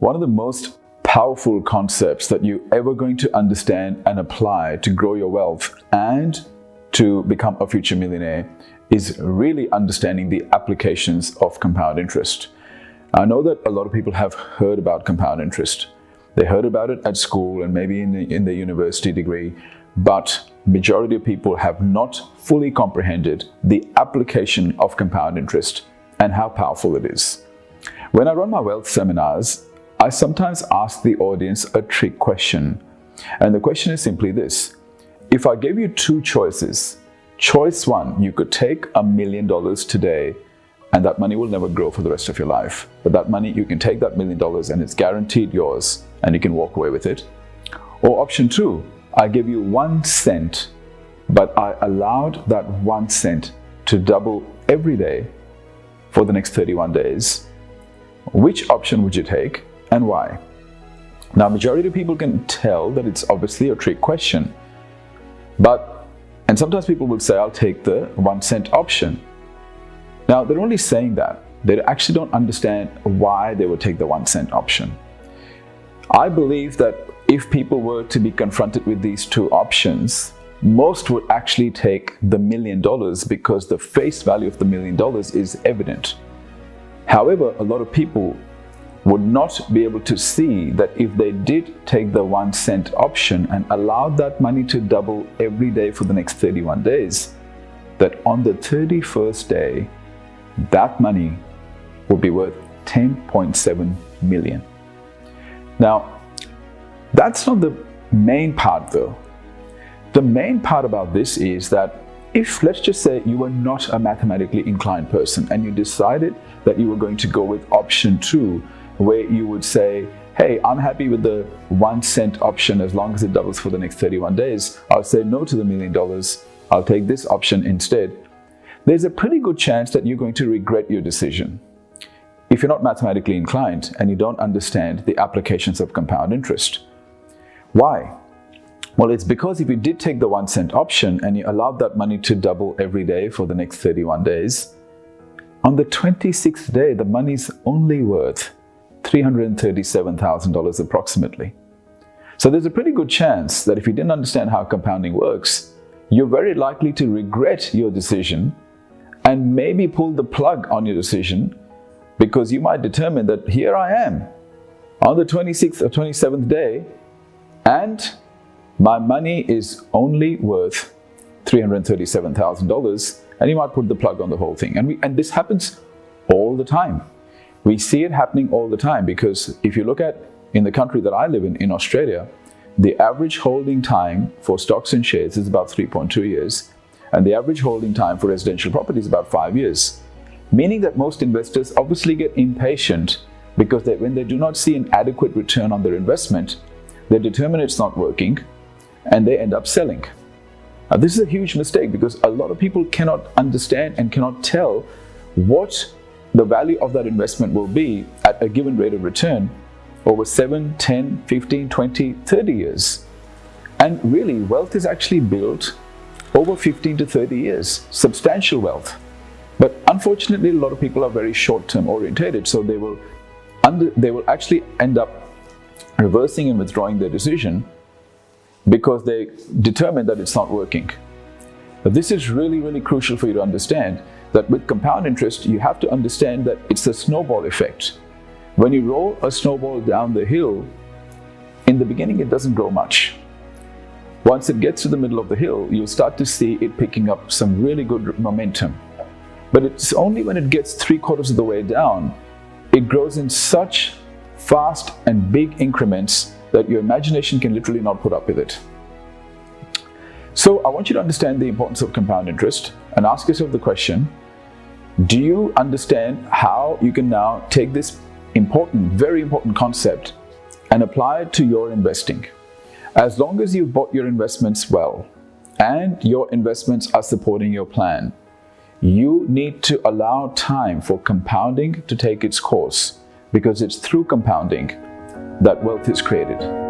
One of the most powerful concepts that you're ever going to understand and apply to grow your wealth and to become a future millionaire is really understanding the applications of compound interest. I know that a lot of people have heard about compound interest. They heard about it at school and maybe in their university degree, but majority of people have not fully comprehended the application of compound interest and how powerful it is. When I run my wealth seminars, I sometimes ask the audience a trick question. And the question is simply this: if I gave you two choices, choice one, you could take $1 million today and that money will never grow for the rest of your life. But that money, you can take that $1 million and it's guaranteed yours and you can walk away with it. Or option two, I give you 1 cent, but I allowed that 1 cent to double every day for the next 31 days. Which option would you take and why? Now, majority of people can tell that it's obviously a trick question. And sometimes people will say, I'll take the 1 cent option. Now, they're only saying that. They actually don't understand why they would take the 1 cent option. I believe that if people were to be confronted with these two options, most would actually take the $1 million because the face value of the $1 million is evident. However, a lot of people would not be able to see that if they did take the 1 cent option and allowed that money to double every day for the next 31 days, that on the 31st day, that money would be worth 10.7 million. Now, that's not the main part though. The main part about this is that if, let's just say, you were not a mathematically inclined person and you decided that you were going to go with option two, where you would say, hey, I'm happy with the 1 cent option as long as it doubles for the next 31 days. I'll say no to the $1 million. I'll take this option instead. There's a pretty good chance that you're going to regret your decision if you're not mathematically inclined and you don't understand the applications of compound interest. Why? Well, it's because if you did take the 1 cent option and you allowed that money to double every day for the next 31 days, on the 26th day, the money's only worth $337,000 approximately. So there's a pretty good chance that if you didn't understand how compounding works, you're very likely to regret your decision and maybe pull the plug on your decision, because you might determine that here I am on the 26th or 27th day and my money is only worth $337,000, and you might put the plug on the whole thing. And this happens all the time. We see it happening all the time, because if you look at in the country that I live in Australia, the average holding time for stocks and shares is about 3.2 years, and the average holding time for residential property is about 5 years. Meaning that most investors obviously get impatient because when they do not see an adequate return on their investment, they determine it's not working and they end up selling. Now, this is a huge mistake because a lot of people cannot understand and cannot tell what the value of that investment will be at a given rate of return over 7, 10, 15, 20, 30 years. And really, wealth is actually built over 15 to 30 years, substantial wealth. But unfortunately, a lot of people are very short-term orientated, so they will actually end up reversing and withdrawing their decision because they determine that it's not working. But this is really, really crucial for you to understand, that with compound interest, you have to understand that it's a snowball effect. When you roll a snowball down the hill, in the beginning, it doesn't grow much. Once it gets to the middle of the hill, you'll start to see it picking up some really good momentum. But it's only when it gets 3/4 of the way down, it grows in such fast and big increments that your imagination can literally not put up with it. So I want you to understand the importance of compound interest and ask yourself the question: do you understand how you can now take this important, very important concept and apply it to your investing? As long as you've bought your investments well and your investments are supporting your plan, you need to allow time for compounding to take its course, because it's through compounding that wealth is created.